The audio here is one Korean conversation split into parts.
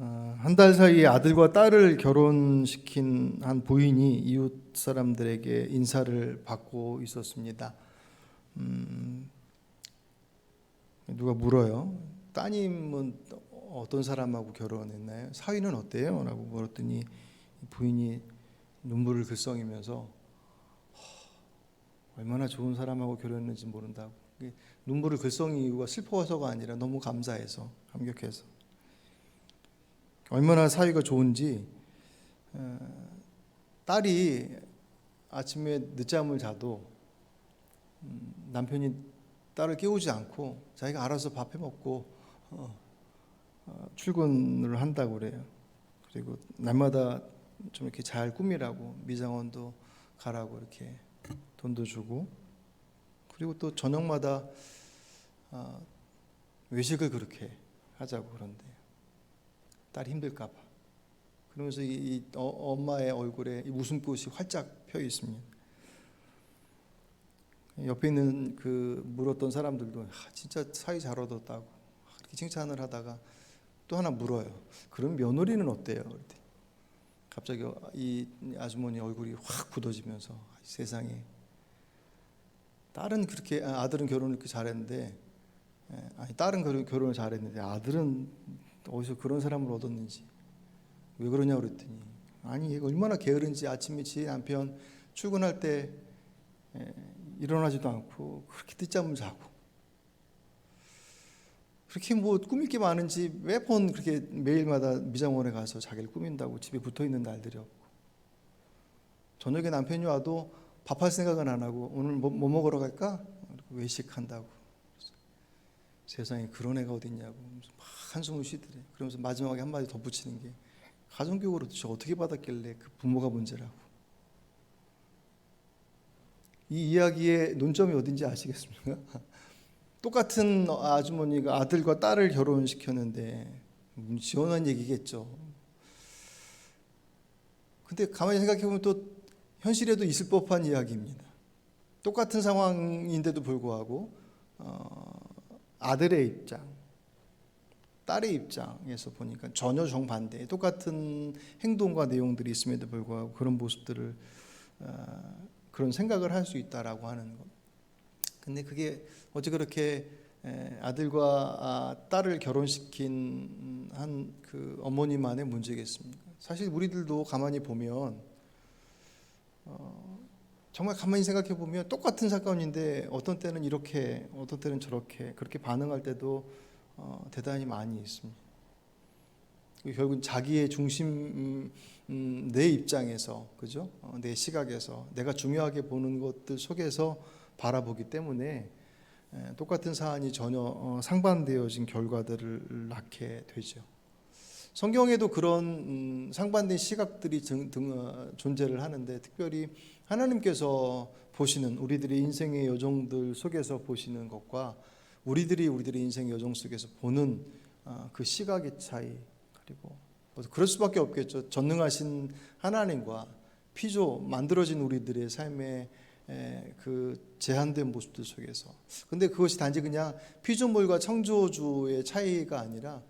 한 달 사이에 아들과 딸을 결혼시킨 한 부인이 이웃 사람들에게 인사를 받고 있었습니다. 누가 물어요. 따님은 어떤 사람하고 결혼했나요? 사위는 어때요? 라고 물었더니 부인이 눈물을 글썽이면서 얼마나 좋은 사람하고 결혼했는지 모른다고. 눈물을 글썽이 이유가 슬퍼서가 아니라 너무 감사해서, 감격해서. 얼마나 사위가 좋은지. 딸이 아침에 늦잠을 자도 남편이 딸을 깨우지 않고 자기가 알아서 밥 해먹고 출근을 한다고 그래요. 그리고 날마다 좀 이렇게 잘 꾸미라고, 미장원도 가라고 이렇게 돈도 주고, 그리고 또 저녁마다 외식을 그렇게 하자고 그런데 딸이 힘들까 봐. 그러면서 엄마의 얼굴에 웃음꽃이 활짝 펴 있습니다. 옆에 있는 그 물었던 사람들도 진짜 사위 잘 얻었다고 그렇게 칭찬을 하다가 또 하나 물어요. 그럼 며느리는 어때요? 갑자기 이 아주머니 얼굴이 확 굳어지면서 세상에, 딸은 그렇게, 아들은 결혼을 그렇게 잘했는데, 아니 딸은 결혼을 잘했는데 아들은 어디서 그런 사람을 얻었는지 왜 그러냐고 그랬더니, 아니 얘가 얼마나 게으른지 아침에 지 남편 출근할 때 일어나지도 않고 그렇게 늦잠을 자고 그렇게 뭐 꾸밀 게 많은지 매번 그렇게 매일마다 미장원에 가서 자기를 꾸민다고 집에 붙어있는 날들이 없고, 저녁에 남편이 와도 밥할 생각은 안 하고 오늘 뭐 먹으러 갈까? 외식한다고. 세상에 그런 애가 어딨냐고 막 한숨을 쉬더래. 그러면서 마지막에 한마디 덧붙이는 게, 가정교육으로 도대체 어떻게 받았길래 그 부모가 문제라고. 이 이야기의 논점이 어딘지 아시겠습니까? 똑같은 아주머니가 아들과 딸을 결혼시켰는데 지원한 얘기겠죠. 근데 가만히 생각해보면 또 현실에도 있을 법한 이야기입니다. 똑같은 상황인데도 불구하고 아들의 입장, 딸의 입장에서 보니까 전혀 정반대, 똑같은 행동과 내용들이 있음에도 불구하고 그런 모습들을, 그런 생각을 할 수 있다라고 하는 것. 근데 그게 어찌 그렇게 아들과 딸을 결혼시킨 한 그 어머니만의 문제겠습니까? 사실 우리들도 가만히 보면 정말 가만히 생각해 보면 똑같은 사건인데 어떤 때는 이렇게, 어떤 때는 저렇게, 그렇게 반응할 때도 대단히 많이 있습니다. 결국은 자기의 중심, 내 입장에서, 그죠? 내 시각에서 내가 중요하게 보는 것들 속에서 바라보기 때문에 똑같은 사안이 전혀 상반되어진 결과들을 낳게 되죠. 성경에도 그런 상반된 시각들이 존재를 하는데, 특별히 하나님께서 보시는 우리들의 인생의 여정들 속에서 보시는 것과 우리들의 인생의 여정 속에서 보는 그 시각의 차이, 그리고 그럴 수밖에 없겠죠. 전능하신 하나님과 피조 만들어진 우리들의 삶의 그 제한된 모습들 속에서. 근데 그것이 단지 그냥 피조물과 창조주의 차이가 아니라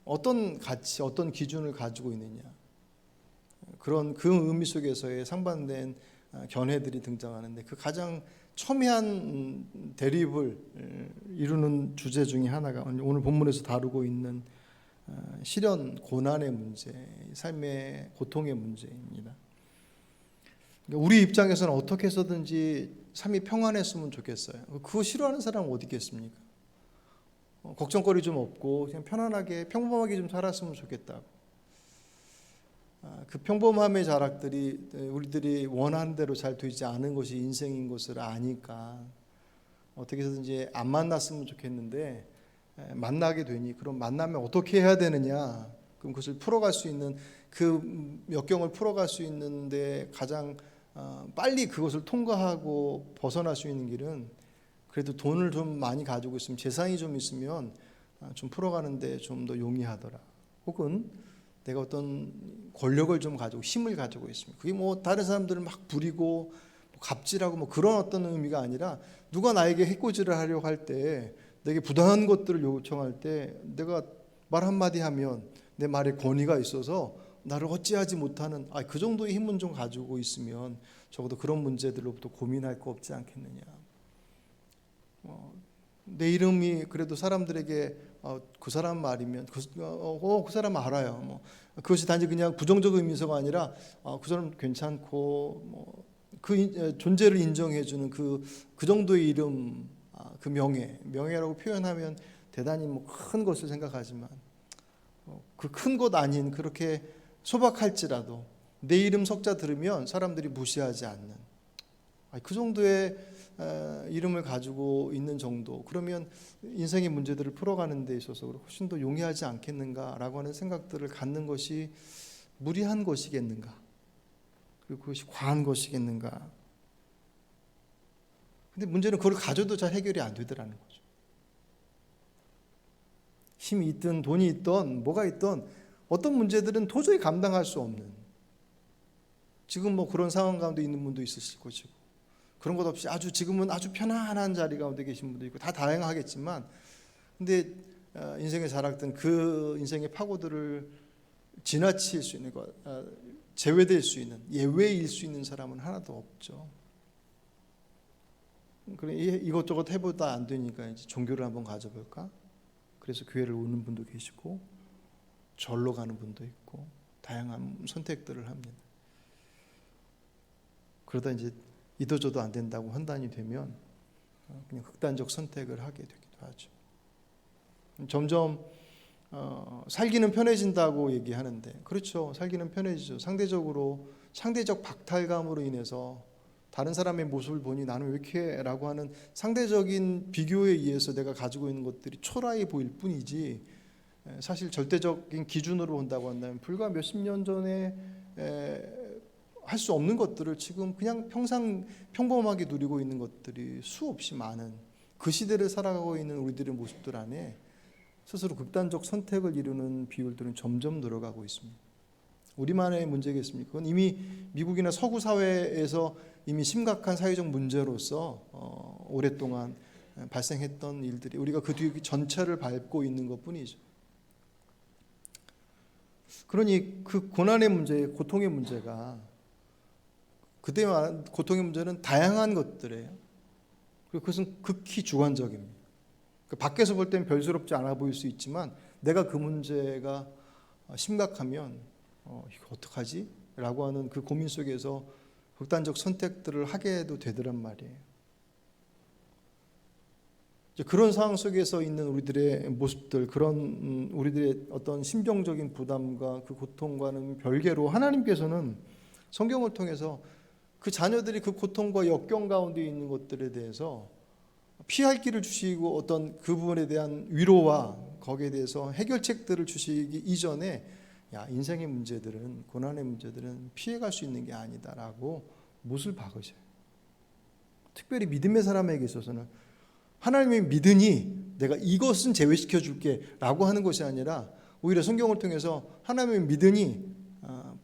어떤 가치, 어떤 기준을 가지고 있느냐, 그런 그 의미 속에서의 상반된 견해들이 등장하는데, 그 가장 첨예한 대립을 이루는 주제 중에 하나가 오늘 본문에서 다루고 있는 시련, 고난의 문제, 삶의 고통의 문제입니다. 우리 입장에서는 어떻게 해서든지 삶이 평안했으면 좋겠어요. 그거 싫어하는 사람은 어디 있겠습니까? 걱정거리 좀 없고 그냥 편안하게 평범하게 좀 살았으면 좋겠다고. 그 평범함의 자락들이 우리들이 원하는 대로 잘 되지 않은 것이 인생인 것을 아니까 어떻게 해서든지 안 만났으면 좋겠는데, 만나게 되니 그럼 만나면 어떻게 해야 되느냐, 그럼 그것을 풀어갈 수 있는, 그 역경을 풀어갈 수 있는데 가장 빨리 그것을 통과하고 벗어날 수 있는 길은, 그래도 돈을 좀 많이 가지고 있으면, 재산이 좀 있으면 좀 풀어가는데 좀 더 용이하더라. 혹은 내가 어떤 권력을 좀 가지고, 힘을 가지고 있으면, 그게 뭐 다른 사람들을 막 부리고 갑질하고 뭐 그런 어떤 의미가 아니라, 누가 나에게 해코지를 하려고 할 때, 내게 부당한 것들을 요청할 때 내가 말 한마디 하면 내 말에 권위가 있어서 나를 어찌하지 못하는 그 정도의 힘은 좀 가지고 있으면 적어도 그런 문제들로부터 고민할 거 없지 않겠느냐. 내 이름이 그래도 사람들에게 그 사람 말이면 그 사람 알아요. 그것이 단지 그냥 부정적 의미서가 아니라 그 사람 괜찮고 그 존재를 인정해주는 그 정도의 이름, 그 명예라고 표현하면 대단히 큰 것을 생각하지만 그 큰 것 아닌 그렇게 소박할지라도 내 이름 석자 들으면 사람들이 무시하지 않는 그 정도의 이름을 가지고 있는 정도, 그러면 인생의 문제들을 풀어가는 데 있어서 훨씬 더 용이하지 않겠는가라고 하는 생각들을 갖는 것이 무리한 것이겠는가, 그리고 그것이 과한 것이겠는가. 근데 문제는 그걸 가져도 잘 해결이 안 되더라는 거죠. 힘이 있든 돈이 있든 뭐가 있든 어떤 문제들은 도저히 감당할 수 없는, 지금 그런 상황 가운데 있는 분도 있으실 것이고, 그런 것 없이 지금은 아주 편안한 자리 가운데 계신 분도 있고, 다 다양하겠지만, 근데 인생의 자락든 그 인생의 파고들을 지나칠 수 있는 것, 제외될 수 있는, 예외일 수 있는 사람은 하나도 없죠. 그래, 이것저것 해보다 안 되니까 이제 종교를 한번 가져볼까? 그래서 교회를 오는 분도 계시고 절로 가는 분도 있고 다양한 선택들을 합니다. 그러다 이제 이도저도 안 된다고 판단이 되면 그냥 극단적 선택을 하게 되기도 하죠. 점점 살기는 편해진다고 얘기하는데, 그렇죠, 살기는 편해지죠. 상대적 박탈감으로 인해서 다른 사람의 모습을 보니 나는 왜 이렇게 라고 하는 상대적인 비교에 의해서 내가 가지고 있는 것들이 초라해 보일 뿐이지, 사실 절대적인 기준으로 본다고 한다면 불과 몇십 년 전에 할 수 없는 것들을 지금 그냥 평범하게 누리고 있는 것들이 수없이 많은 그 시대를 살아가고 있는 우리들의 모습들 안에 스스로 극단적 선택을 이루는 비율들은 점점 늘어가고 있습니다. 우리만의 문제겠습니까? 그건 이미 미국이나 서구 사회에서 이미 심각한 사회적 문제로서 오랫동안 발생했던 일들이 우리가 그 뒤 전체를 밟고 있는 것뿐이죠. 그러니 그 고난의 문제, 고통의 문제가, 그때 말한 고통의 문제는 다양한 것들이에요. 그리고 그것은 극히 주관적입니다. 밖에서 볼 때는 별스럽지 않아 보일 수 있지만 내가 그 문제가 심각하면 이거 어떡하지? 라고 하는 그 고민 속에서 극단적 선택들을 하게도 되더란 말이에요. 그런 상황 속에서 있는 우리들의 모습들, 그런 우리들의 어떤 심정적인 부담과 그 고통과는 별개로 하나님께서는 성경을 통해서 그 자녀들이 그 고통과 역경 가운데 있는 것들에 대해서 피할 길을 주시고 어떤 그 부분에 대한 위로와 거기에 대해서 해결책들을 주시기 이전에 인생의 문제들은, 고난의 문제들은 피해갈 수 있는 게 아니다라고 못을 박으셔요. 특별히 믿음의 사람에게 있어서는 하나님이 믿으니 내가 이것은 제외시켜 줄게 라고 하는 것이 아니라 오히려 성경을 통해서 하나님이 믿으니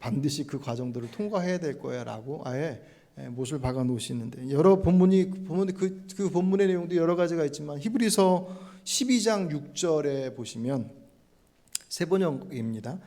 반드시 그 과정들을 통과해야 될 거야 라고 아예 못을 박아 놓으시는데, 여러 본문이 그 본문의 내용도 여러 가지가 있지만 히브리서 12장 6절에 보시면 세 번역입니다.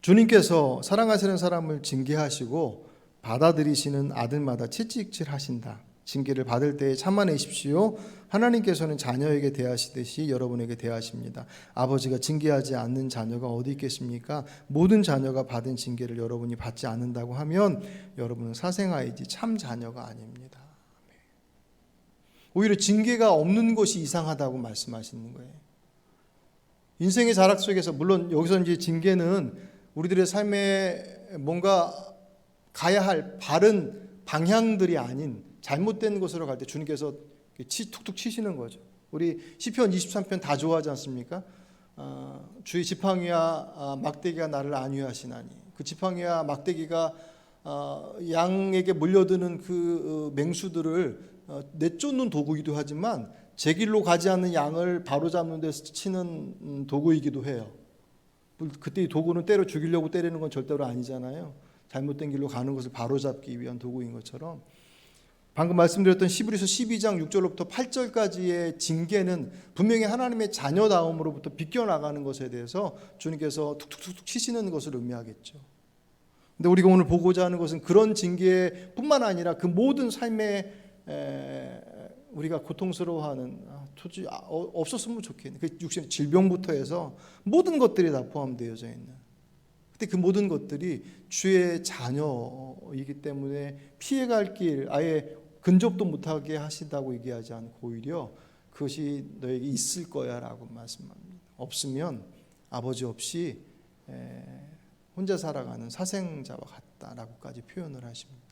주님께서 사랑하시는 사람을 징계하시고 받아들이시는 아들마다 채찍질하신다. 징계를 받을 때에 참아내십시오. 하나님께서는 자녀에게 대하시듯이 여러분에게 대하십니다. 아버지가 징계하지 않는 자녀가 어디 있겠습니까? 모든 자녀가 받은 징계를 여러분이 받지 않는다고 하면 여러분은 사생아이지 참 자녀가 아닙니다. 오히려 징계가 없는 것이 이상하다고 말씀하시는 거예요. 인생의 자락 속에서, 물론 여기서 이제 징계는 우리들의 삶에 뭔가 가야 할 바른 방향들이 아닌 잘못된 곳으로 갈 때 주님께서 툭툭 치시는 거죠. 우리 시편 23편 다 좋아하지 않습니까? 주의 지팡이와 막대기가 나를 안위하시나니, 그 지팡이와 막대기가 양에게 몰려드는 그 맹수들을 내쫓는 도구이기도 하지만 제 길로 가지 않는 양을 바로잡는 데서 치는 도구이기도 해요. 그때 이 도구는 때려 죽이려고 때리는 건 절대로 아니잖아요. 잘못된 길로 가는 것을 바로잡기 위한 도구인 것처럼 방금 말씀드렸던 히브리서 12장 6절로부터 8절까지의 징계는 분명히 하나님의 자녀다움으로부터 비껴나가는 것에 대해서 주님께서 툭툭툭 치시는 것을 의미하겠죠. 근데 우리가 오늘 보고자 하는 것은 그런 징계뿐만 아니라 그 모든 삶에 우리가 고통스러워하는 도저히 없었으면 좋겠네. 그 육신의 질병부터 해서 모든 것들이 다 포함되어져 있는. 근데 그 모든 것들이 주의 자녀이기 때문에 피해갈 길 아예 근접도 못하게 하신다고 얘기하지 않고 오히려 그것이 너에게 있을 거야 라고 말씀합니다. 없으면 아버지 없이 혼자 살아가는 사생자와 같다라고까지 표현을 하십니다.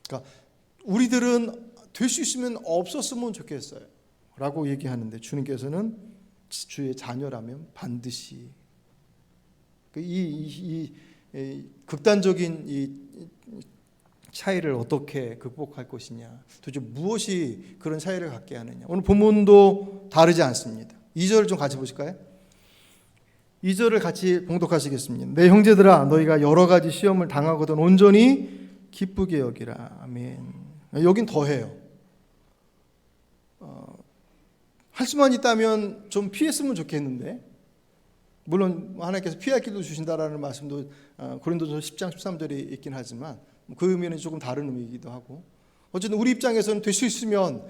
그러니까 우리들은 될 수 있으면 없었으면 좋겠어요 라고 얘기하는데 주님께서는 주의 자녀라면 반드시 이 극단적인 이 차이를 어떻게 극복할 것이냐, 도대체 무엇이 그런 차이를 갖게 하느냐. 오늘 본문도 다르지 않습니다. 2절을 좀 같이 보실까요? 2절을 같이 봉독하시겠습니다. 내 형제들아 너희가 여러 가지 시험을 당하거든 온전히 기쁘게 여기라. 아멘. 여긴 더해요. 할 수만 있다면 좀 피했으면 좋겠는데, 물론 하나님께서 피할 길도 주신다라는 말씀도 고린도서 10장 13절에 있긴 하지만 그 의미는 조금 다른 의미이기도 하고, 어쨌든 우리 입장에서는 될 수 있으면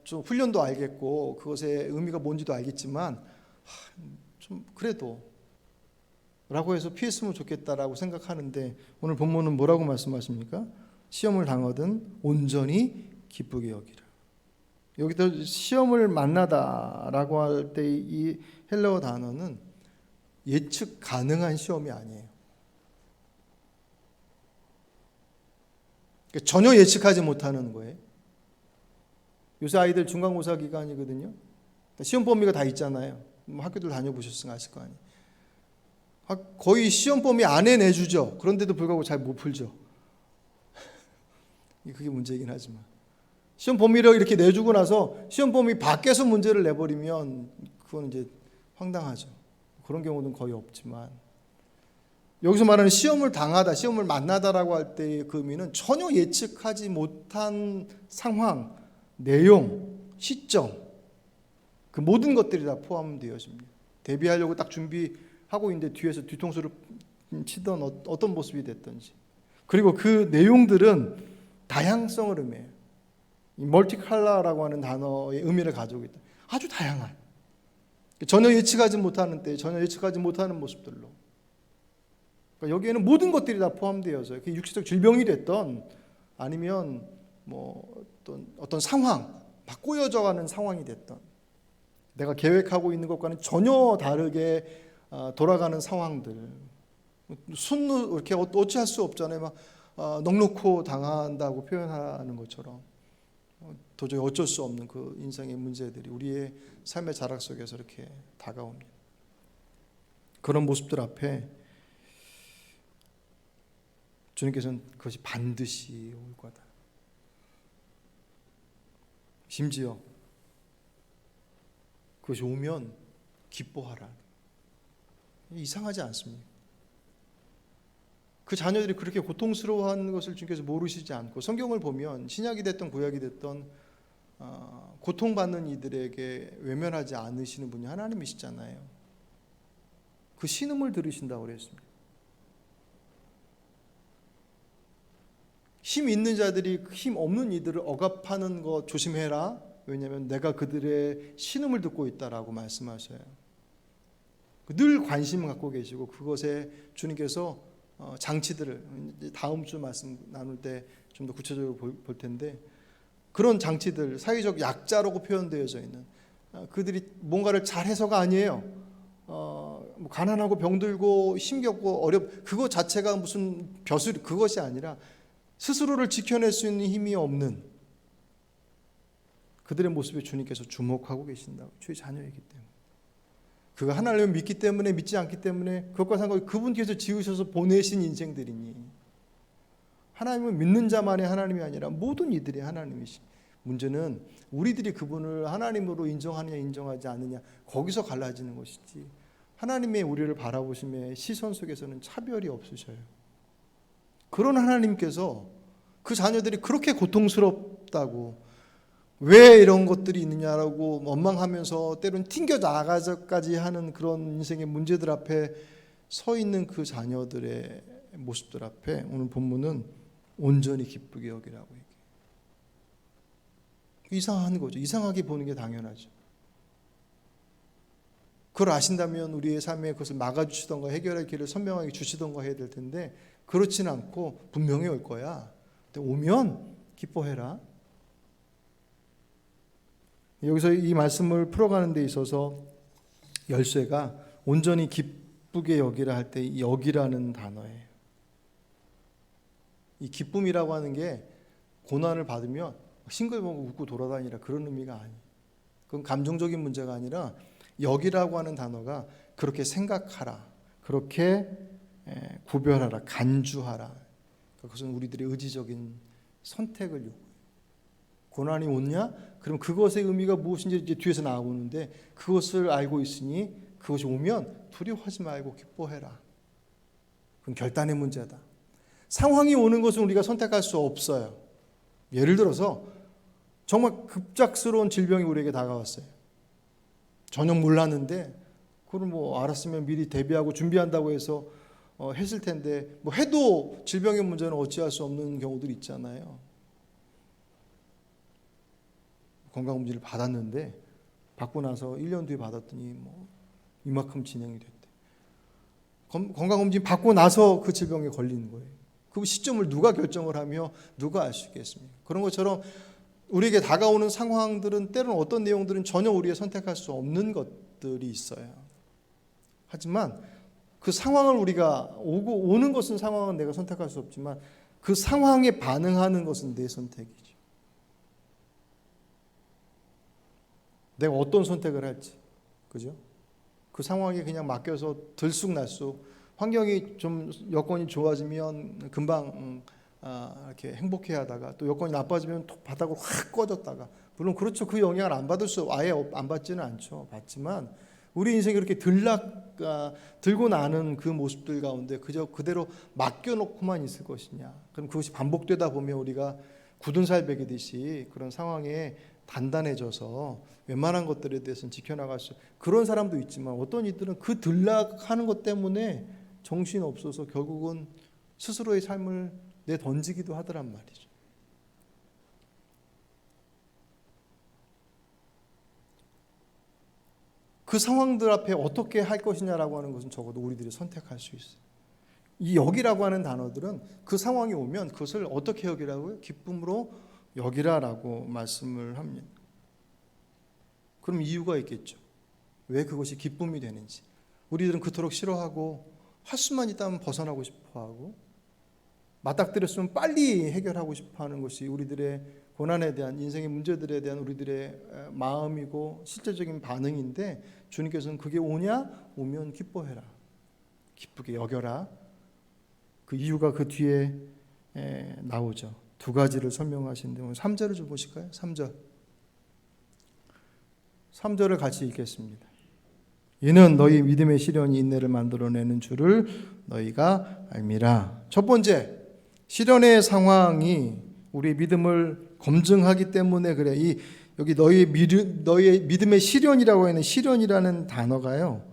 좀 훈련도 알겠고 그것의 의미가 뭔지도 알겠지만 좀 그래도 라고 해서 피했으면 좋겠다라고 생각하는데, 오늘 본문은 뭐라고 말씀하십니까? 시험을 당하든 온전히 기쁘게 여기라. 여기서 시험을 만나다라고 할 때 이 헬라어 단어는 예측 가능한 시험이 아니에요. 그러니까 전혀 예측하지 못하는 거예요. 요새 아이들 중간고사 기간이거든요. 시험 범위가 다 있잖아요. 학교들 다녀보셨으면 아실 거 아니에요. 거의 시험 범위 안에 내주죠. 그런데도 불구하고 잘 못 풀죠. 그게 문제이긴 하지만 시험 범위를 이렇게 내주고 나서 시험 범위 밖에서 문제를 내버리면 그건 이제 황당하죠. 그런 경우는 거의 없지만, 여기서 말하는 시험을 당하다, 시험을 만나다라고 할 때의 그 의미는 전혀 예측하지 못한 상황, 내용, 시점, 그 모든 것들이 다 포함되어집니다. 대비하려고 딱 준비하고 있는데 뒤에서 뒤통수를 치던 어떤 모습이 됐든지, 그리고 그 내용들은 다양성을 의미해요. 이 멀티컬러라고 하는 단어의 의미를 가지고 있다. 아주 다양한, 전혀 예측하지 못하는 때, 전혀 예측하지 못하는 모습들로. 그러니까 여기에는 모든 것들이 다 포함되어서 육체적 질병이 됐던 아니면 뭐 어떤 상황, 막 꼬여져가는 상황이 됐던, 내가 계획하고 있는 것과는 전혀 다르게 돌아가는 상황들, 순 이렇게 어찌할 수 없잖아요. 막 넉넉히 당한다고 표현하는 것처럼 도저히 어쩔 수 없는 그 인생의 문제들이 우리의 삶의 자락 속에서 이렇게 다가옵니다. 그런 모습들 앞에 주님께서는 그것이 반드시 올 거다. 심지어 그것이 오면 기뻐하라. 이상하지 않습니까? 그 자녀들이 그렇게 고통스러워하는 것을 주님께서 모르시지 않고, 성경을 보면 신약이 됐던 구약이 됐던 고통받는 이들에게 외면하지 않으시는 분이 하나님이시잖아요. 그 신음을 들으신다고 그랬습니다. 힘 있는 자들이 힘 없는 이들을 억압하는 것 조심해라. 왜냐하면 내가 그들의 신음을 듣고 있다라고 말씀하셔요. 늘 관심을 갖고 계시고, 그것에 주님께서 장치들을 다음 주 말씀 나눌 때 좀 더 구체적으로 볼 텐데, 그런 장치들, 사회적 약자라고 표현되어져 있는 그들이 뭔가를 잘해서가 아니에요. 뭐 가난하고 병들고 힘겹고 그것 자체가 무슨 벼슬, 그것이 아니라 스스로를 지켜낼 수 있는 힘이 없는 그들의 모습에 주님께서 주목하고 계신다고. 주의 자녀이기 때문에, 그가 하나님을 믿기 때문에, 믿지 않기 때문에 그것과 상관없이 그분께서 지으셔서 보내신 인생들이니, 하나님을 믿는 자만의 하나님이 아니라 모든 이들이 하나님이시. 문제는 우리들이 그분을 하나님으로 인정하느냐 인정하지 않느냐, 거기서 갈라지는 것이지, 하나님의 우리를 바라보심의 시선 속에서는 차별이 없으셔요. 그런 하나님께서 그 자녀들이 그렇게 고통스럽다고, 왜 이런 것들이 있느냐라고 원망하면서 때로는 튕겨 나가자까지 하는 그런 인생의 문제들 앞에 서 있는 그 자녀들의 모습들 앞에 오늘 본문은 온전히 기쁘게 여기라고 얘기해요. 이상한 거죠. 이상하게 보는 게 당연하죠. 그걸 아신다면 우리의 삶에 그것을 막아주시던가 해결할 길을 선명하게 주시던가 해야 될 텐데, 그렇지는 않고 분명히 올 거야. 근데 오면 기뻐해라. 여기서 이 말씀을 풀어가는 데 있어서 열쇠가 온전히 기쁘게 여기라 할 때 이 여기라는 단어예요. 이 기쁨이라고 하는 게 고난을 받으면 싱글벙글 웃고 돌아다니라 그런 의미가 아니에요. 그건 감정적인 문제가 아니라 여기라고 하는 단어가 그렇게 생각하라, 그렇게 구별하라, 간주하라. 그것은 우리들의 의지적인 선택을 요구해요. 고난이 오냐? 그럼 그것의 의미가 무엇인지 이제 뒤에서 나오는데, 그것을 알고 있으니 그것이 오면 두려워하지 말고 기뻐해라. 그건 결단의 문제다. 상황이 오는 것은 우리가 선택할 수 없어요. 예를 들어서 정말 급작스러운 질병이 우리에게 다가왔어요. 전혀 몰랐는데 그걸 뭐 알았으면 미리 대비하고 준비한다고 해서 했을 텐데, 뭐 해도 질병의 문제는 어찌할 수 없는 경우들이 있잖아요. 건강검진을 받았는데 받고 나서 1년 뒤에 받았더니 뭐 이만큼 진행이 됐대. 건강검진 받고 나서 그 질병에 걸리는 거예요. 그 시점을 누가 결정을 하며 누가 알 수 있겠습니까? 그런 것처럼 우리에게 다가오는 상황들은 때로는 어떤 내용들은 전혀 우리가 선택할 수 없는 것들이 있어요. 하지만 그 상황을 우리가 오는 것은, 상황은 내가 선택할 수 없지만 그 상황에 반응하는 것은 내 선택이죠. 내가 어떤 선택을 할지, 그죠? 그 상황에 그냥 맡겨서 들쑥날쑥, 환경이 좀 여건이 좋아지면 금방 이렇게 행복해하다가 또 여건이 나빠지면 톡 바닥으로 확 꺼졌다가, 물론 그렇죠. 그 영향을 안 받을 수, 아예 안 받지는 않죠. 받지만 우리 인생이 그렇게 들고 나는 그 모습들 가운데 그저 그대로 맡겨놓고만 있을 것이냐? 그럼 그것이 반복되다 보면 우리가 굳은 살 베기듯이 그런 상황에 단단해져서 웬만한 것들에 대해서는 지켜나갈 수, 그런 사람도 있지만 어떤 이들은 그 들락하는 것 때문에 정신 없어서 결국은 스스로의 삶을 내던지기도 하더란 말이죠. 그 상황들 앞에 어떻게 할 것이냐라고 하는 것은 적어도 우리들이 선택할 수 있어요. 이 여기라고 하는 단어들은 그 상황이 오면 그것을 어떻게 여기라고요? 기쁨으로 여기라라고 말씀을 합니다. 그럼 이유가 있겠죠. 왜 그것이 기쁨이 되는지. 우리들은 그토록 싫어하고 할 수만 있다면 벗어나고 싶어하고 맞닥뜨렸으면 빨리 해결하고 싶어하는 것이 우리들의 고난에 대한, 인생의 문제들에 대한 우리들의 마음이고 실제적인 반응인데, 주님께서는 그게 오면 기뻐해라, 기쁘게 여겨라. 그 이유가 그 뒤에 나오죠. 두 가지를 설명하시는데 오늘 3절을 좀 보실까요? 3절을 같이 읽겠습니다. 이는 너희 믿음의 시련이 인내를 만들어내는 줄을 너희가 알미라. 첫 번째, 시련의 상황이 우리의 믿음을 검증하기 때문에 그래. 여기 너희의 믿음의 시련이라고 하는 시련이라는 단어가요,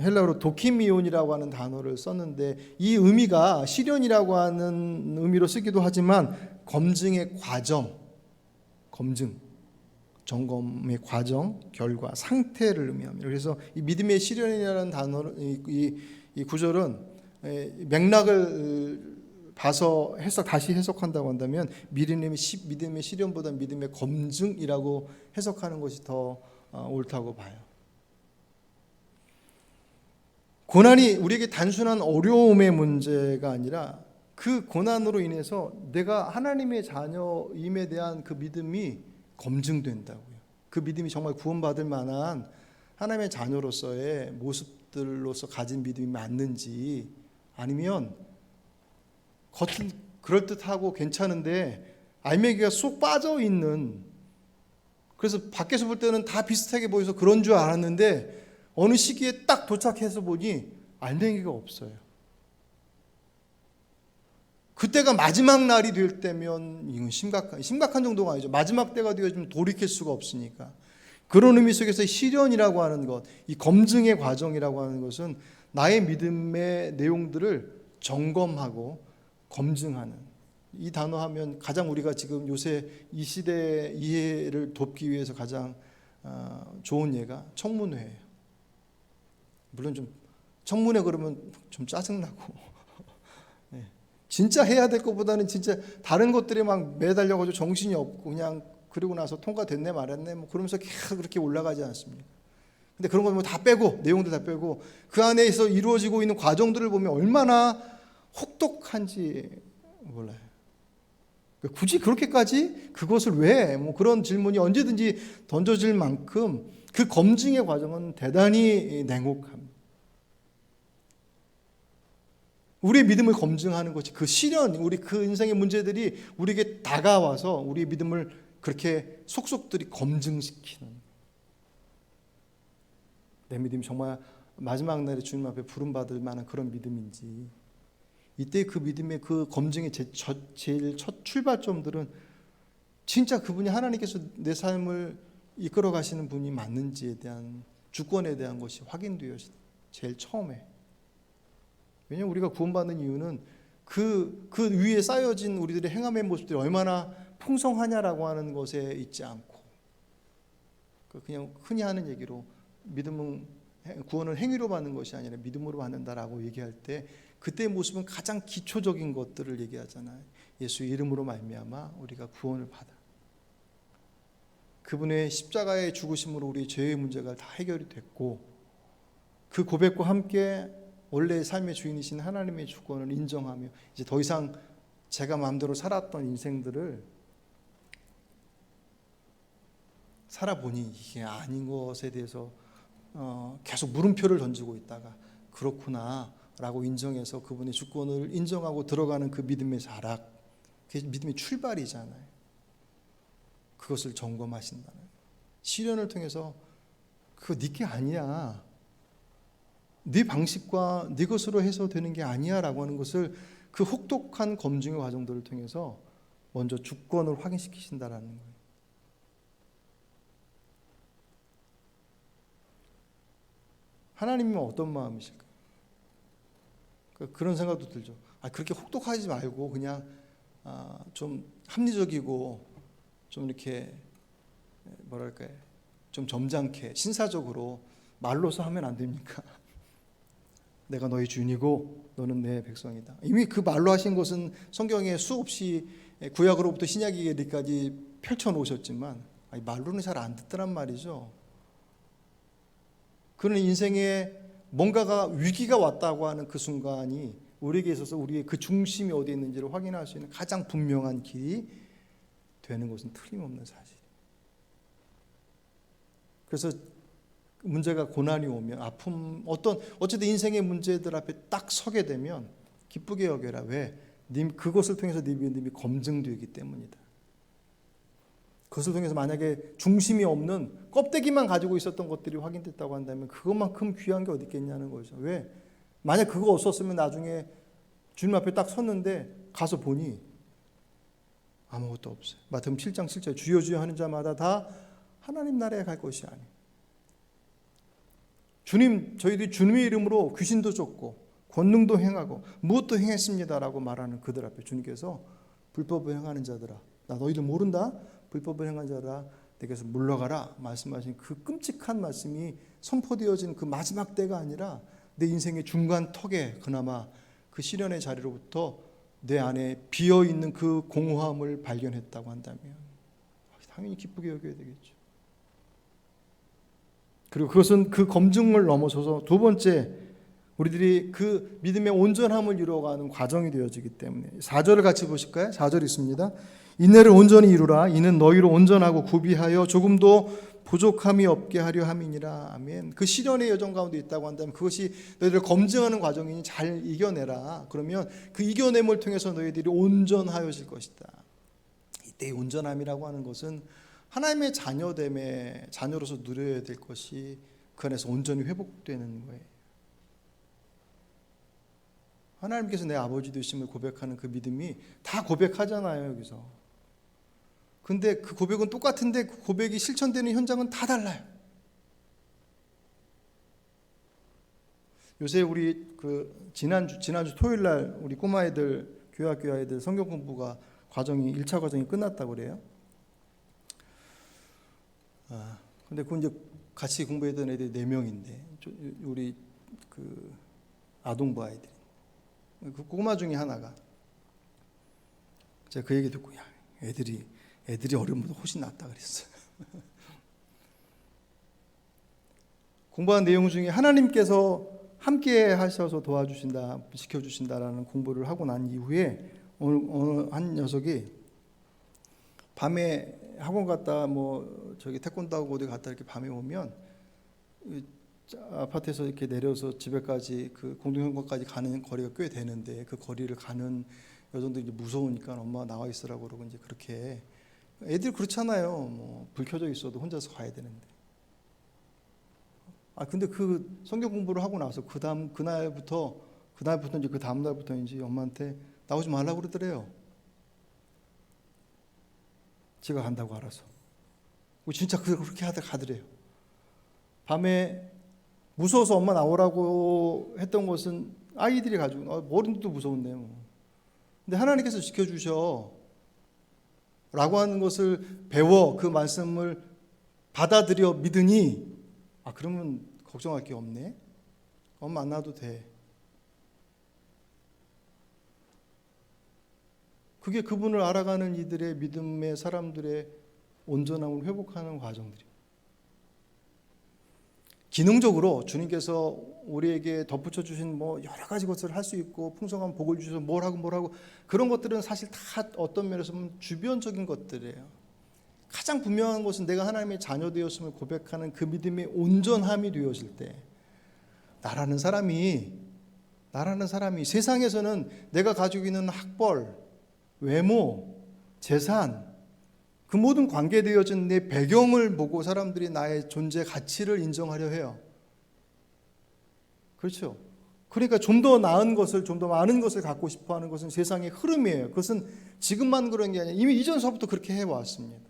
헬라어로 도키미온이라고 하는 단어를 썼는데, 이 의미가 시련이라고 하는 의미로 쓰기도 하지만 검증의 과정, 점검의 과정, 결과, 상태를 의미합니다. 그래서 이 믿음의 시련이라는 단어를, 이 구절은 맥락을 봐서 다시 해석한다고 한다면 믿음의 시련보다 믿음의 검증이라고 해석하는 것이 더 옳다고 봐요. 고난이 우리에게 단순한 어려움의 문제가 아니라 그 고난으로 인해서 내가 하나님의 자녀임에 대한 그 믿음이 검증된다고요. 그 믿음이 정말 구원받을 만한 하나님의 자녀로서의 모습들로서 가진 믿음이 맞는지, 아니면 겉은 그럴듯하고 괜찮은데 알맹이가 쏙 빠져있는, 그래서 밖에서 볼 때는 다 비슷하게 보여서 그런 줄 알았는데 어느 시기에 딱 도착해서 보니 알맹이가 없어요. 그때가 마지막 날이 될 때면 이건 심각한 정도가 아니죠. 마지막 때가 되어지면 돌이킬 수가 없으니까. 그런 의미 속에서 시련이라고 하는 것, 이 검증의 과정이라고 하는 것은 나의 믿음의 내용들을 점검하고 검증하는, 이 단어 하면 가장 우리가 지금 요새 이 시대 이해를 돕기 위해서 가장 좋은 예가 청문회예요. 물론 좀 청문회 그러면 좀 짜증나고 진짜 해야 될 것보다는 진짜 다른 것들에 막 매달려가지고 정신이 없고 그냥 그리고 나서 통과됐네 말았네 뭐 그러면서 계속 그렇게 올라가지 않습니까? 근데 그런 거 뭐 다 빼고 내용도 다 빼고 그 안에서 이루어지고 있는 과정들을 보면 얼마나 혹독한지 몰라요. 굳이 그렇게까지 그것을 왜 뭐 그런 질문이 언제든지 던져질 만큼 그 검증의 과정은 대단히 냉혹합니다. 우리의 믿음을 검증하는 것이 그 시련, 우리 그 인생의 문제들이 우리에게 다가와서 우리의 믿음을 그렇게 속속들이 검증시키는, 내 믿음이 정말 마지막 날에 주님 앞에 부름받을 만한 그런 믿음인지, 이때 그 믿음의 그 검증의 제일 첫 출발점들은 진짜 그분이 하나님께서 내 삶을 이끌어 가시는 분이 맞는지에 대한 주권에 대한 것이 확인되어진 제일 처음에. 왜냐하면 우리가 구원받는 이유는 그 위에 쌓여진 우리들의 행함의 모습들이 얼마나 풍성하냐라고 하는 것에 있지 않고, 그냥 흔히 하는 얘기로 믿음은 구원을 행위로 받는 것이 아니라 믿음으로 받는다라고 얘기할 때 그때의 모습은 가장 기초적인 것들을 얘기하잖아요. 예수 이름으로 말미암아 우리가 구원을 받아. 그분의 십자가의 죽으심으로 우리의 죄의 문제가 다 해결이 됐고, 그 고백과 함께 원래 삶의 주인이신 하나님의 주권을 인정하며 이제 더 이상 제가 마음대로 살았던 인생들을 살아보니 이게 아닌 것에 대해서 계속 물음표를 던지고 있다가 그렇구나 라고 인정해서 그분의 주권을 인정하고 들어가는 그 믿음의 자락, 그게 믿음의 출발이잖아요. 그것을 점검하신다는, 시련을 통해서 그거 네게 아니야, 네 방식과 네 것으로 해서 되는 게 아니야 라고 하는 것을 그 혹독한 검증의 과정들을 통해서 먼저 주권을 확인시키신다라는 거예요. 하나님은 어떤 마음이실까? 그런 생각도 들죠. 그렇게 혹독하지 말고 그냥 좀 합리적이고 좀 이렇게 뭐랄까요, 좀 점잖게 신사적으로 말로서 하면 안 됩니까? 내가 너희 주인이고 너는 내 백성이다. 이미 그 말로 하신 것은 성경에 수없이 구약으로부터 신약이기까지 펼쳐놓으셨지만 말로는 잘 안 듣더란 말이죠. 그런 인생에 뭔가가 위기가 왔다고 하는 그 순간이 우리에게 있어서 우리의 그 중심이 어디에 있는지를 확인할 수 있는 가장 분명한 길이 되는 것은 틀림없는 사실이에요. 그래서 문제가 고난이 오면 아픔, 어쨌든 인생의 문제들 앞에 딱 서게 되면 기쁘게 여겨라. 왜? 그것을 통해서 네 믿음이 검증되기 때문이다. 그것을 통해서 만약에 중심이 없는 껍데기만 가지고 있었던 것들이 확인됐다고 한다면 그것만큼 귀한 게 어디 있겠냐는 거죠. 왜? 만약 그거 없었으면 나중에 주님 앞에 딱 섰는데 가서 보니 아무것도 없어요. 마태복음 7장 7절 주여 주여 하는 자마다 다 하나님 나라에 갈 것이 아니에요. 주님, 저희들이 주님의 이름으로 귀신도 쫓고 권능도 행하고 무엇도 행했습니다라고 말하는 그들 앞에 주님께서 불법을 행하는 자들아, 나 너희들 모른다? 불법을 행한 자들아, 내게서 물러가라 말씀하신 그 끔찍한 말씀이 선포되어진 그 마지막 때가 아니라 내 인생의 중간 턱에 그나마 그 시련의 자리로부터 내 안에 비어있는 그 공허함을 발견했다고 한다면 당연히 기쁘게 여겨야 되겠죠. 그리고 그것은 그 검증을 넘어서서 두 번째, 우리들이 그 믿음의 온전함을 이루어가는 과정이 되어지기 때문에 4절을 같이 보실까요? 4절 있습니다. 이내를 온전히 이루라. 이는 너희로 온전하고 구비하여 조금도 부족함이 없게 하려 함이니라. 아멘. 그 시련의 여정 가운데 있다고 한다면 그것이 너희를 검증하는 과정이니 잘 이겨내라. 그러면 그 이겨냄을 통해서 너희들이 온전하여질 것이다. 이때의 온전함이라고 하는 것은 하나님의 자녀됨의 자녀로서 누려야 될 것이 그 안에서 온전히 회복되는 거예요. 하나님께서 내 아버지 되심을 고백하는 그 믿음이 다 고백하잖아요, 여기서. 근데 그 고백은 똑같은데 그 고백이 실천되는 현장은 다 달라요. 요새 우리 지난주 토요일 날 우리 꼬마 애들, 교회학교 아이들 성경 공부가 과정이 1차 과정이 끝났다고 그래요. 근데 그 이제 같이 공부했던 애들이 4명인데 우리 그 아동부 아이들이 그 꼬마 중에 하나가 제가 그 얘기 듣고 야 애들이 어른보다 훨씬 낫다 그랬어요. 공부한 내용 중에 하나님께서 함께 하셔서 도와주신다, 지켜주신다라는 공부를 하고 난 이후에 어느 한 녀석이 밤에 학원 갔다 저기 태권도 하고 어디 갔다 이렇게 밤에 오면 아파트에서 이렇게 내려서 집에까지 그 공동현관까지 가는 거리가 꽤 되는데 그 거리를 가는 여성들이 무서우니까 엄마가 나와 있으라고 그러고 이제 그렇게 애들 그렇잖아요. 불 켜져 있어도 혼자서 가야 되는데. 근데 그 성경 공부를 하고 나서 그날부터 이제 그 다음 날부터 이제 엄마한테 나오지 말라고 그러더래요. 제가 간다고 알아서. 진짜 그렇게 가더래요. 밤에 무서워서 엄마 나오라고 했던 것은 아이들이 가지고 어른들도 무서운데 근데 하나님께서 지켜주셔 라고 하는 것을 배워 그 말씀을 받아들여 믿으니 그러면 걱정할 게 없네. 엄마 안 놔도 돼. 그게 그분을 알아가는 이들의 믿음의 사람들의 온전함을 회복하는 과정들이에요. 기능적으로 주님께서 우리에게 덧붙여 주신 여러 가지 것을 할 수 있고 풍성한 복을 주셔서 뭘 하고 그런 것들은 사실 다 어떤 면에서 보면 주변적인 것들이에요. 가장 분명한 것은 내가 하나님의 자녀 되었음을 고백하는 그 믿음의 온전함이 되어질 때 나라는 사람이 세상에서는 내가 가지고 있는 학벌, 외모, 재산 그 모든 관계되어진 내 배경을 보고 사람들이 나의 존재 가치를 인정하려 해요. 그렇죠? 그러니까 좀 더 나은 것을, 좀 더 많은 것을 갖고 싶어하는 것은 세상의 흐름이에요. 그것은 지금만 그런 게 아니라 이미 이전서부터 그렇게 해왔습니다.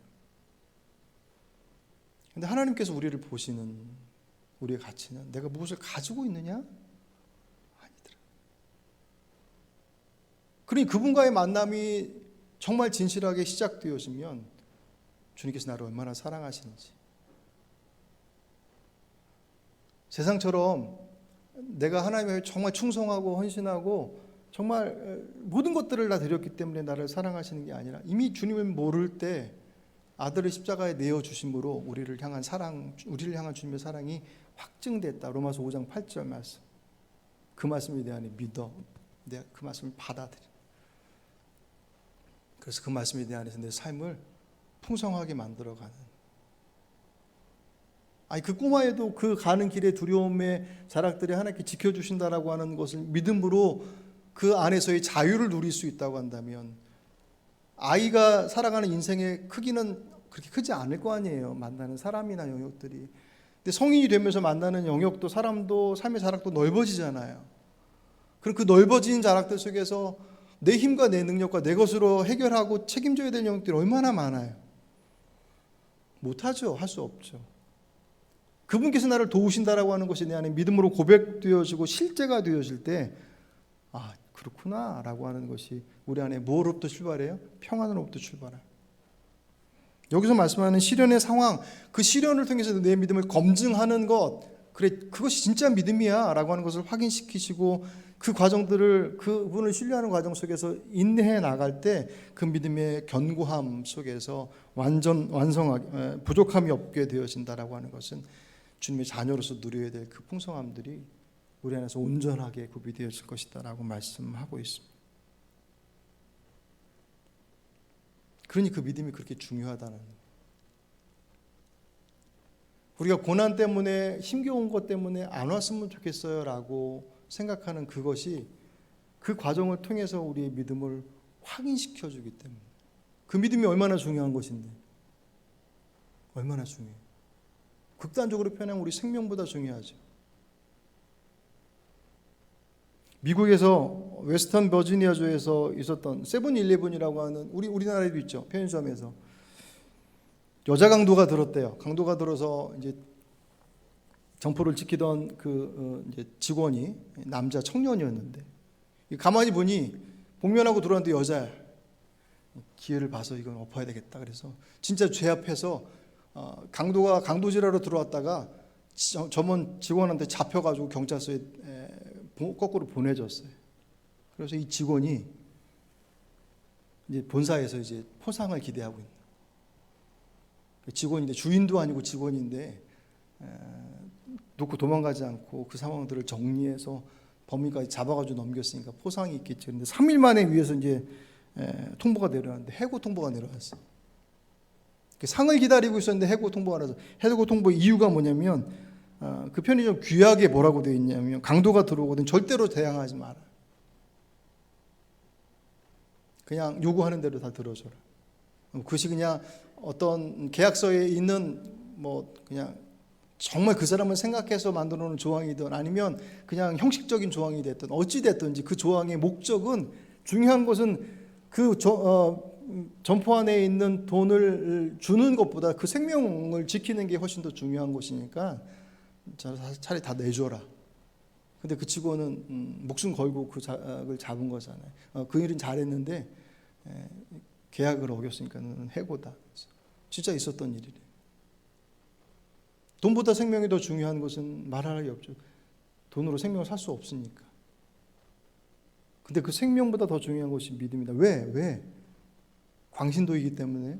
근데 하나님께서 우리를 보시는 우리의 가치는 내가 무엇을 가지고 있느냐? 아니더라. 그러니 그분과의 만남이 정말 진실하게 시작되어지면 주님께서 나를 얼마나 사랑하시는지, 세상처럼 내가 하나님께 정말 충성하고 헌신하고 정말 모든 것들을 다 드렸기 때문에 나를 사랑하시는 게 아니라 이미 주님을 모를 때 아들을 십자가에 내어주심으로 우리를 향한 주님의 사랑이 확증됐다. 로마서 5장 8절 말씀. 그 말씀에 대한 믿어. 내가 그 말씀을 받아들여. 그래서 그 말씀에 대해서 내 삶을 풍성하게 만들어가는. 그 꼬마에도 그 가는 길의 두려움의 자락들이 하나님께 지켜주신다라고 하는 것을 믿음으로 그 안에서의 자유를 누릴 수 있다고 한다면 아이가 살아가는 인생의 크기는 그렇게 크지 않을 거 아니에요. 만나는 사람이나 영역들이. 근데 성인이 되면서 만나는 영역도 사람도 삶의 자락도 넓어지잖아요. 그럼 그 넓어진 자락들 속에서 내 힘과 내 능력과 내 것으로 해결하고 책임져야 될 영역들이 얼마나 많아요. 못하죠. 할 수 없죠. 그분께서 나를 도우신다라고 하는 것이 내 안에 믿음으로 고백되어지고 실제가 되어질 때 그렇구나 라고 하는 것이 우리 안에 무엇으로부터 출발해요? 평안으로부터 출발해요. 여기서 말씀하는 시련의 상황, 그 시련을 통해서 내 믿음을 검증하는 것, 그것이 진짜 믿음이야 라고 하는 것을 확인시키시고 그 과정들을 그분을 신뢰하는 과정 속에서 인내해 나갈 때 그 믿음의 견고함 속에서 완성하게 부족함이 없게 되어진다라고 하는 것은 주님의 자녀로서 누려야 될 그 풍성함들이 우리 안에서 온전하게 구비되어질 것이다 라고 말씀하고 있습니다. 그러니 그 믿음이 그렇게 중요하다는, 우리가 고난 때문에 힘겨운 것 때문에 안 왔으면 좋겠어요 라고 생각하는 그것이 그 과정을 통해서 우리의 믿음을 확인시켜 주기 때문에, 그 믿음이 얼마나 중요한 것인데, 얼마나 중요해요. 극단적으로 표현하면 우리 생명보다 중요하죠. 미국에서 웨스턴 버지니아주에서 있었던 세븐일레븐이라고 하는 우리나라에도 있죠. 편의점에서 여자 강도가 들었대요. 강도가 들어서 이제 점포를 지키던 이제 직원이 남자 청년이었는데 가만히 보니 복면하고 들어왔는데 여자야. 기회를 봐서 이건 엎어야 되겠다. 그래서 진짜 죄 앞에서 강도가 강도질하러 들어왔다가 점원 직원한테 잡혀가지고 경찰서에 거꾸로 보내줬어요. 그래서 이 직원이 이제 본사에서 이제 포상을 기대하고 있는. 직원인데 주인도 아니고 직원인데 놓고 도망가지 않고 그 상황들을 정리해서 범인까지 잡아가지고 넘겼으니까 포상이 있겠죠. 근데 3일 만에 위에서 이제 통보가 내려왔는데 해고 통보가 내려왔어요. 상을 기다리고 있었는데 해고 통보가 나서 해고 통보 이유가 뭐냐면 그 편의점 규약에 뭐라고 되어 있냐면 강도가 들어오거든 절대로 대항하지 마라. 그냥 요구하는 대로 다 들어줘라. 그것이 그냥 어떤 계약서에 있는 뭐 그냥 정말 그 사람을 생각해서 만들어 놓은 조항이든 아니면 그냥 형식적인 조항이 됐든 어찌 됐든지 그 조항의 목적은 중요한 것은 그 점포 안에 있는 돈을 주는 것보다 그 생명을 지키는 게 훨씬 더 중요한 것이니까 차라리 다 내줘라. 근데 그 직원은 목숨 걸고 그 자를 잡은 거잖아요. 그 일은 잘했는데 계약을 어겼으니까 해고다. 진짜 있었던 일이래요. 돈보다 생명이 더 중요한 것은 말할 게 없죠. 돈으로 생명을 살 수 없으니까. 근데 그 생명보다 더 중요한 것이 믿음이다. 왜? 광신도이기 때문에.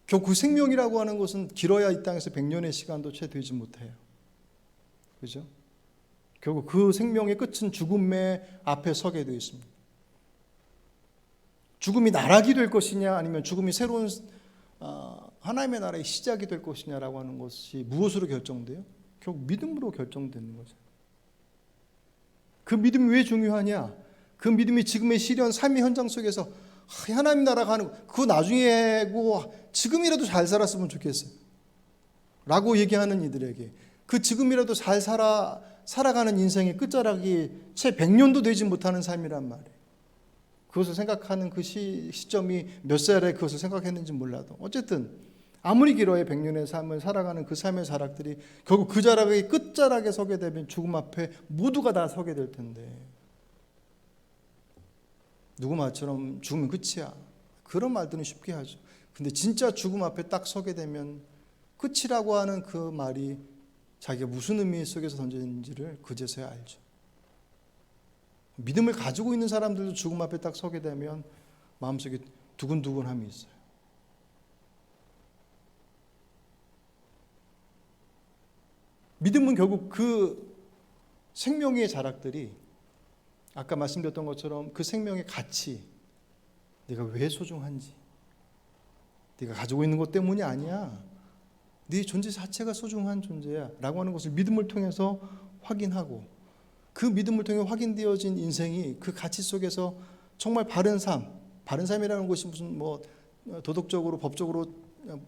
결국 그 생명이라고 하는 것은 길어야 이 땅에서 100년의 시간도 채 되지 못해요. 그죠? 결국 그 생명의 끝은 죽음의 앞에 서게 되어 있습니다. 죽음이 나락이 될 것이냐 아니면 죽음이 새로운 하나님의 나라의 시작이 될 것이냐라고 하는 것이 무엇으로 결정돼요? 결국 믿음으로 결정되는 거죠. 그 믿음이 왜 중요하냐? 그 믿음이 지금의 시련 삶의 현장 속에서 하나님 나라 가는 그거 나중에고 지금이라도 잘 살았으면 좋겠어요. 라고 얘기하는 이들에게 그 지금이라도 잘 살아가는 인생의 끝자락이 채 100년도 되지 못하는 삶이란 말이에요. 그것을 생각하는 그 시점이 몇 살에 그것을 생각했는지 몰라도 어쨌든 아무리 길어야 100년의 삶을 살아가는 그 삶의 자락들이 결국 그 자락의 끝자락에 서게 되면 죽음 앞에 모두가 다 서게 될 텐데 누구 말처럼 죽으면 끝이야. 그런 말들은 쉽게 하죠. 근데 진짜 죽음 앞에 딱 서게 되면 끝이라고 하는 그 말이 자기가 무슨 의미 속에서 던져있는지를 그제서야 알죠. 믿음을 가지고 있는 사람들도 죽음 앞에 딱 서게 되면 마음속에 두근두근함이 있어요. 믿음은 결국 그 생명의 자락들이 아까 말씀드렸던 것처럼 그 생명의 가치, 네가 왜 소중한지, 네가 가지고 있는 것 때문이 아니야. 네 존재 자체가 소중한 존재야 라고 하는 것을 믿음을 통해서 확인하고 그 믿음을 통해 확인되어진 인생이 그 가치 속에서 정말 바른 삶이라는 것이 무슨 뭐 도덕적으로 법적으로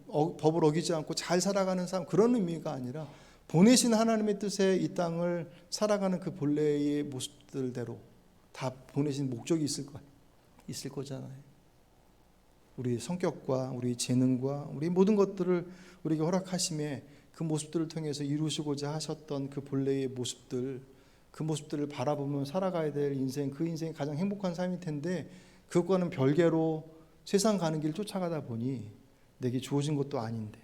법을 어기지 않고 잘 살아가는 삶 그런 의미가 아니라 보내신 하나님의 뜻에 이 땅을 살아가는 그 본래의 모습들대로 다 보내신 목적이 있을 거잖아요. 우리 성격과 우리 재능과 우리 모든 것들을 우리에게 허락하심에 그 모습들을 통해서 이루시고자 하셨던 그 본래의 모습들 그 모습들을 바라보며 살아가야 될 인생 그 인생이 가장 행복한 삶일 텐데 그것과는 별개로 세상 가는 길 쫓아가다 보니 내게 주어진 것도 아닌데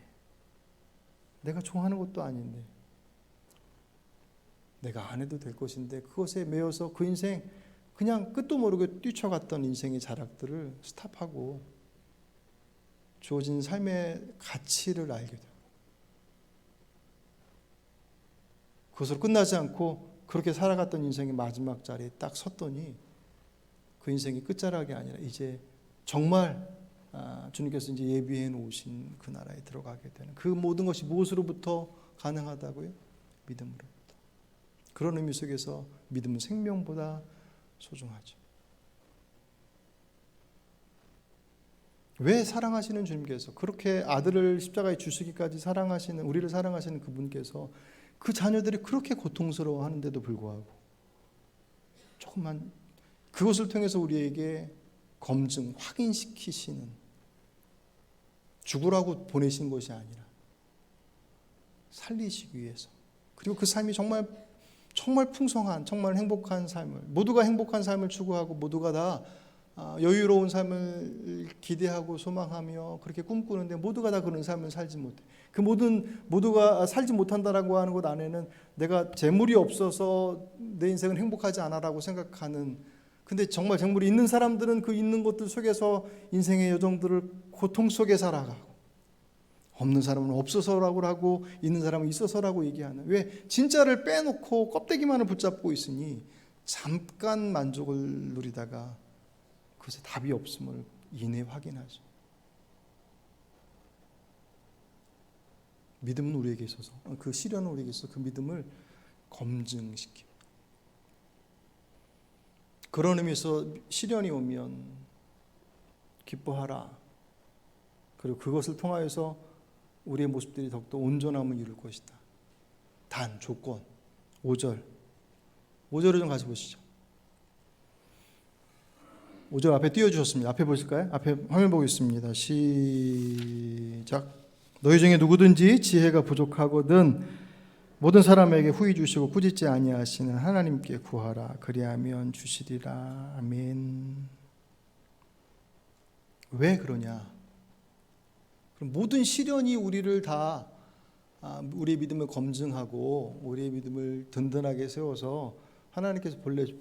내가 좋아하는 것도 아닌데 내가 안 해도 될 것인데 그것에 매여서 그 인생 그냥 끝도 모르게 뛰쳐갔던 인생의 자락들을 스탑하고 주어진 삶의 가치를 알게 되고 그것으로 끝나지 않고 그렇게 살아갔던 인생의 마지막 자리에 딱 섰더니 그 인생이 끝자락이 아니라 이제 정말 주님께서 이제 예비해 놓으신 그 나라에 들어가게 되는 그 모든 것이 무엇으로부터 가능하다고요? 믿음으로부터. 그런 의미 속에서 믿음은 생명보다 소중하죠. 왜 사랑하시는 주님께서 그렇게 아들을 십자가에 주시기까지 사랑하시는 우리를 사랑하시는 그분께서 그 자녀들이 그렇게 고통스러워하는데도 불구하고 조금만 그것을 통해서 우리에게 검증, 확인시키시는, 죽으라고 보내신 것이 아니라 살리시기 위해서, 그리고 그 삶이 정말 풍성한, 정말 행복한 삶을, 모두가 행복한 삶을 추구하고 모두가 다 여유로운 삶을 기대하고 소망하며 그렇게 꿈꾸는데 모두가 다 그런 삶을 살지 못해. 그 모두가 살지 못한다라고 하는 것 안에는 내가 재물이 없어서 내 인생은 행복하지 않아라고 생각하는, 근데 정말 재물이 있는 사람들은 그 있는 것들 속에서 인생의 여정들을 고통 속에 살아가고, 없는 사람은 없어서라고 하고 있는 사람은 있어서라고 얘기하는, 왜 진짜를 빼놓고 껍데기만을 붙잡고 있으니 잠깐 만족을 누리다가 그것에 답이 없음을 이내 확인하죠. 믿음은 우리에게 있어서, 그 시련은 우리에게 있어서 그 믿음을 검증시킵니다. 그런 의미에서 시련이 오면 기뻐하라. 그리고 그것을 통하여서 우리의 모습들이 더욱더 온전함을 이룰 것이다. 단, 조건, 5절을 좀 같이 보시죠. 5절 앞에 띄워주셨습니다. 앞에 보실까요? 앞에 화면 보겠습니다. 시작. 너희 중에 누구든지 지혜가 부족하거든 모든 사람에게 후히 주시고 꾸짖지 아니하시는 하나님께 구하라. 그리하면 주시리라. 아멘. 왜 그러냐? 그럼 모든 시련이 우리를 다 우리의 믿음을 검증하고 우리의 믿음을 든든하게 세워서 하나님께서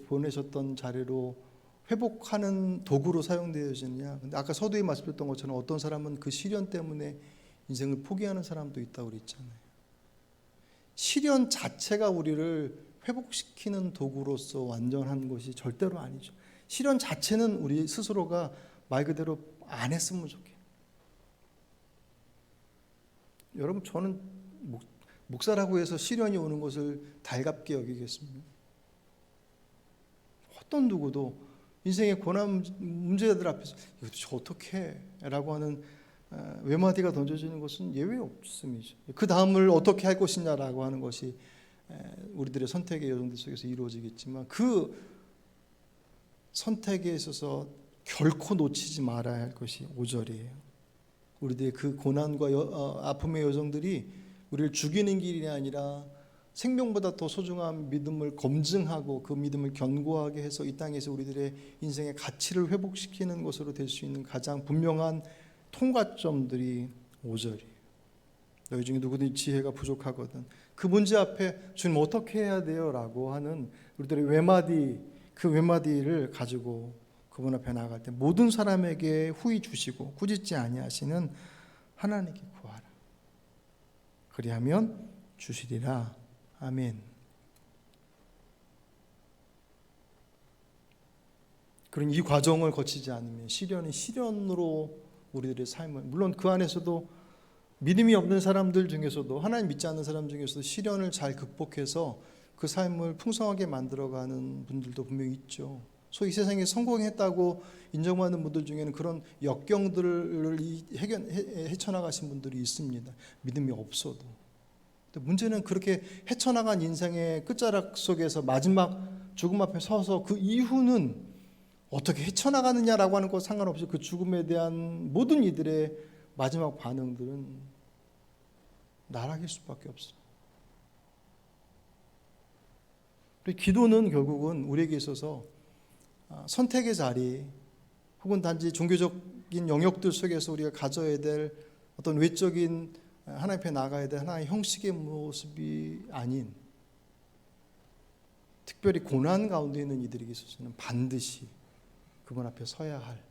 보내셨던 자리로 회복하는 도구로 사용되어지느냐? 근데 아까 서두에 말씀드렸던 것처럼 어떤 사람은 그 시련 때문에 인생을 포기하는 사람도 있다고 그랬잖아요. 시련 자체가 우리를 회복시키는 도구로서 완전한 것이 절대로 아니죠. 시련 자체는 우리 스스로가 말 그대로 안 했으면 좋겠어요. 여러분, 저는 목사라고 해서 시련이 오는 것을 달갑게 여기겠습니다. 어떤 누구도 인생의 고난 문제들 앞에서 이거 도대체 어떻게 해? 라고 하는 외마디가 던져지는 것은 예외 없음이죠. 그 다음을 어떻게 할 것이냐라고 하는 것이 우리들의 선택의 여정들 속에서 이루어지겠지만, 그 선택에 있어서 결코 놓치지 말아야 할 것이 5절이에요. 우리들의 그 고난과 아픔의 여정들이 우리를 죽이는 길이 아니라 생명보다 더 소중한 믿음을 검증하고 그 믿음을 견고하게 해서 이 땅에서 우리들의 인생의 가치를 회복시키는 것으로 될 수 있는 가장 분명한 통과점들이 5절이에요. 너희 중에 누구든지 지혜가 부족하거든 그 문제 앞에 주님 어떻게 해야 돼요? 라고 하는 우리들의 외마디, 그 외마디를 가지고 그분 앞에 나아갈 때 모든 사람에게 후히 주시고 꾸짖지 아니하시는 하나님께 구하라. 그리하면 주시리라. 아멘. 그런 이 과정을 거치지 않으면 시련은 시련으로 우리들의 삶을, 물론 그 안에서도 믿음이 없는 사람들 중에서도, 하나님 믿지 않는 사람 중에서도 시련을 잘 극복해서 그 삶을 풍성하게 만들어가는 분들도 분명히 있죠. 소위 세상에 성공했다고 인정받는 분들 중에는 그런 역경들을 헤쳐나가신 분들이 있습니다. 믿음이 없어도. 문제는 그렇게 헤쳐나간 인생의 끝자락 속에서 마지막 죽음 앞에 서서 그 이후는 어떻게 헤쳐나가느냐라고 하는 것 상관없이 그 죽음에 대한 모든 이들의 마지막 반응들은 나락일 수밖에 없어요. 기도는 결국은 우리에게 있어서 선택의 자리 혹은 단지 종교적인 영역들 속에서 우리가 가져야 될 어떤 외적인 하나님 앞에 나가야 될 하나의 형식의 모습이 아닌, 특별히 고난 가운데 있는 이들에게 있어서는 반드시 그분 앞에 서야 할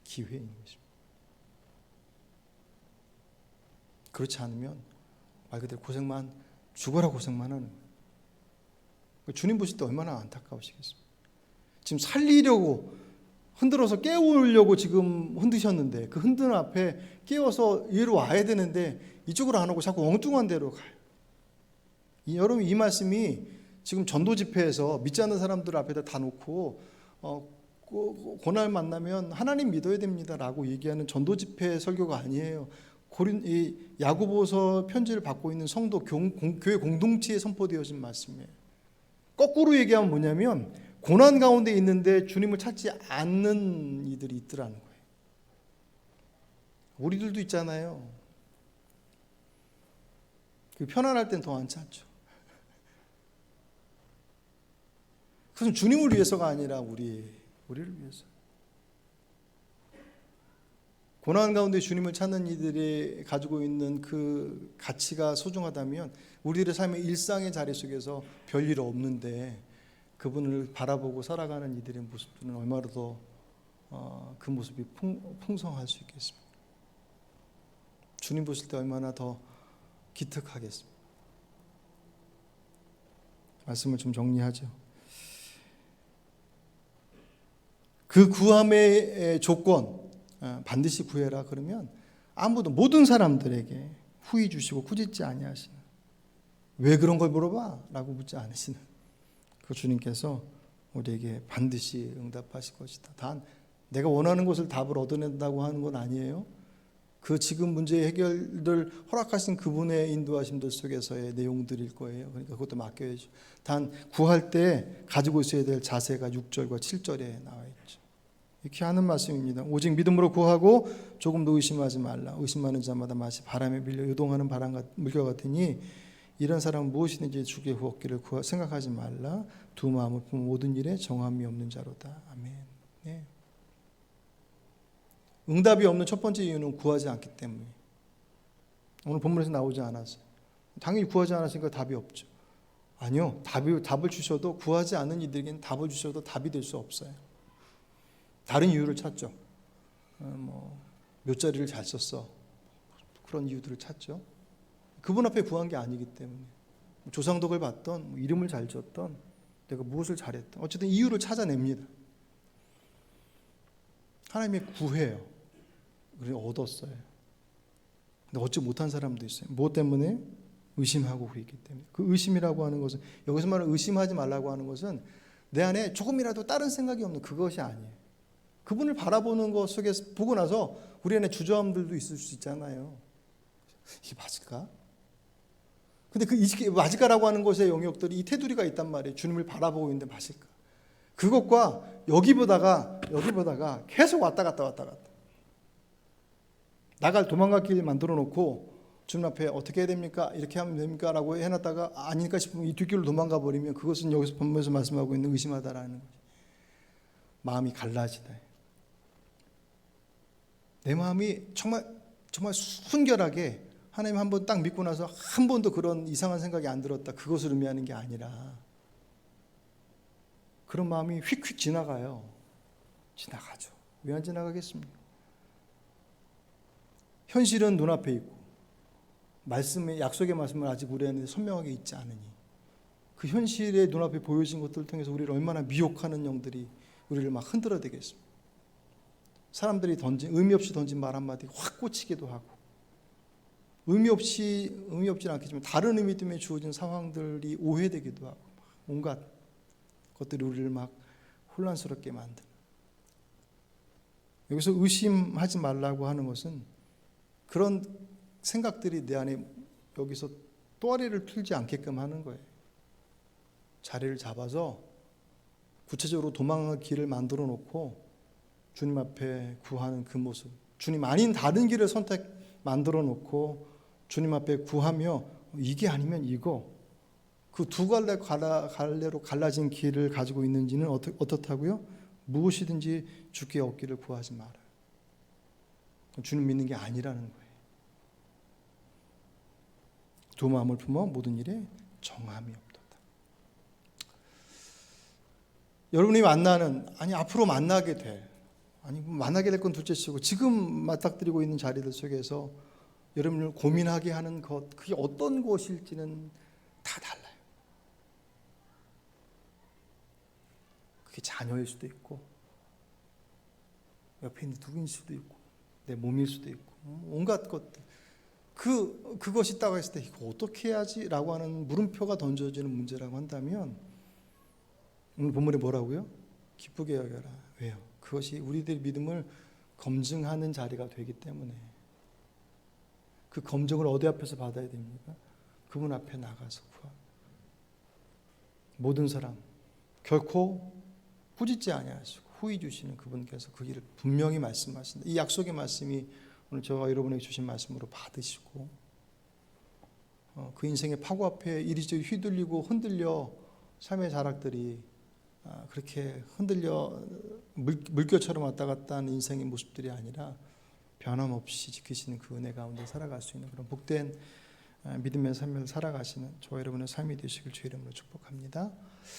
기회인 것입니다. 그렇지 않으면 말 그대로 죽어라 고생만 하는 거예요. 주님 보실 때 얼마나 안타까우시겠습니까? 지금 살리려고 흔들어서 깨우려고 지금 흔드셨는데 그 흔드는 앞에 깨워서 이리로 와야 되는데 이쪽으로 안 오고 자꾸 엉뚱한 데로 가요. 여러분, 이 말씀이 지금 전도 집회에서 믿지 않는 사람들 앞에다 다 놓고 고난 만나면 하나님 믿어야 됩니다라고 얘기하는 전도 집회 설교가 아니에요. 야고보서 편지를 받고 있는 성도 교회 공동체에 선포되어진 말씀이에요. 거꾸로 얘기하면 뭐냐면, 고난 가운데 있는데 주님을 찾지 않는 이들이 있더라는 거예요. 우리들도 있잖아요. 편안할 땐 더 안 찾죠. 그것은 주님을 위해서가 아니라 우리를 위해서. 고난 가운데 주님을 찾는 이들이 가지고 있는 그 가치가 소중하다면 우리들의 삶의 일상의 자리 속에서 별일 없는데 그분을 바라보고 살아가는 이들의 모습들은 얼마나 더 그 모습이 풍성할 수 있겠습니까? 주님 보실 때 얼마나 더 기특하겠습니까? 말씀을 좀 정리하죠. 그 구함의 조건, 반드시 구해라 그러면 아무도 모든 사람들에게 후히 주시고 꾸짖지 아니하시는, 왜 그런 걸 물어봐? 라고 묻지 않으시는 그 주님께서 우리에게 반드시 응답하실 것이다. 단 내가 원하는 것을 답을 얻어낸다고 하는 건 아니에요. 그 지금 문제의 해결을 허락하신 그분의 인도하심들 속에서의 내용들일 거예요. 그러니까 그것도 맡겨야죠. 단 구할 때 가지고 있어야 될 자세가 6절과 7절에 나와 있죠. 이렇게 하는 말씀입니다. 오직 믿음으로 구하고 조금도 의심하지 말라. 의심하는 자마다 마치 바람에 밀려 요동하는 물결 같으니 이런 사람은 무엇이든지 주께 구하기를 생각하지 말라. 두 마음을 품은 모든 일에 정함이 없는 자로다. 아멘. 네. 응답이 없는 첫 번째 이유는 구하지 않기 때문에. 오늘 본문에서 나오지 않았어요. 당연히 구하지 않았으니까 답이 없죠. 아니요. 답을 주셔도 구하지 않는 이들에게는 답을 주셔도 답이 될 수 없어요. 다른 이유를 찾죠. 몇 자리를 잘 썼어. 그런 이유들을 찾죠. 그분 앞에 구한 게 아니기 때문에. 조상덕을 받던, 이름을 잘 지었던, 내가 무엇을 잘했던, 어쨌든 이유를 찾아냅니다. 하나님이 구해요. 그래서 얻었어요. 근데 얻지 못한 사람도 있어요. 무엇 때문에? 의심하고 있기 때문에. 그 의심이라고 하는 것은, 여기서 말하는 의심하지 말라고 하는 것은 내 안에 조금이라도 다른 생각이 없는 그것이 아니에요. 그분을 바라보는 것 속에서 보고 나서 우리 안에 주저함들도 있을 수 있잖아요. 이게 맞을까? 근데 이게 맞을까라고 하는 것의 영역들이 이 테두리가 있단 말이에요. 주님을 바라보고 있는데 맞을까? 그것과 여기보다가 계속 왔다 갔다. 도망갈 길 만들어 놓고 주님 앞에 어떻게 해야 됩니까? 이렇게 하면 됩니까? 라고 해놨다가 아니니까 싶으면 이 뒷길로 도망가 버리면 그것은 여기서 본문에서 말씀하고 있는 의심하다라는 거죠. 마음이 갈라지다. 내 마음이 정말 순결하게 하나님 한 번 딱 믿고 나서 한 번도 그런 이상한 생각이 안 들었다. 그것을 의미하는 게 아니라 그런 마음이 휙휙 지나가요. 지나가죠. 왜 안 지나가겠습니까? 현실은 눈앞에 있고 약속의 말씀은 아직 우리 안에 선명하게 있지 않으니 그 현실의 눈앞에 보여진 것들을 통해서 우리를 얼마나 미혹하는 영들이 우리를 막 흔들어 대겠습니까? 사람들이 의미 없이 던진 말 한마디 확 꽂히기도 하고 의미 없지는 않겠지만 다른 의미 때문에 주어진 상황들이 오해되기도 하고 온갖 것들이 우리를 막 혼란스럽게 만드는. 여기서 의심하지 말라고 하는 것은 그런 생각들이 내 안에 여기서 또아리를 풀지 않게끔 하는 거예요. 자리를 잡아서 구체적으로 도망갈 길을 만들어 놓고 주님 앞에 구하는 그 모습, 주님 아닌 다른 길을 만들어 놓고 주님 앞에 구하며 이게 아니면 이거, 그 두 갈래로 갈라진 길을 가지고 있는지는 어떻다고요? 무엇이든지 주께 얻기를 구하지 마라. 주님 믿는 게 아니라는 거예요. 두 마음을 품어 모든 일에 정함이 없도다. 여러분이 앞으로 만나게 될 건 둘째치고 지금 맞닥뜨리고 있는 자리들 속에서 여러분을 고민하게 하는 것, 그게 어떤 것일지는 다 달라요. 그게 자녀일 수도 있고 옆에 있는 누구일 수도 있고 내 몸일 수도 있고 온갖 것들, 그것이 있다고 했을 때 이거 어떻게 해야지? 라고 하는 물음표가 던져지는 문제라고 한다면 오늘 본문에 뭐라고요? 기쁘게 여겨라. 왜요? 그것이 우리들의 믿음을 검증하는 자리가 되기 때문에. 그 검증을 어디 앞에서 받아야 됩니까? 그분 앞에 나가서 구하. 모든 사람 결코 꾸짖지 아니하시고 후히 주시는 그분께서 그 길을 분명히 말씀하신다. 이 약속의 말씀이 오늘 저와 여러분에게 주신 말씀으로 받으시고 그 인생의 파고 앞에 이리저리 휘둘리고 흔들려 삶의 자락들이 그렇게 흔들려 물결처럼 왔다 갔다 하는 인생의 모습들이 아니라 변함없이 지키시는 그 은혜 가운데 살아갈 수 있는 그런 복된 믿음의 삶을 살아가시는 저와 여러분의 삶이 되시길 주의 이름으로 축복합니다.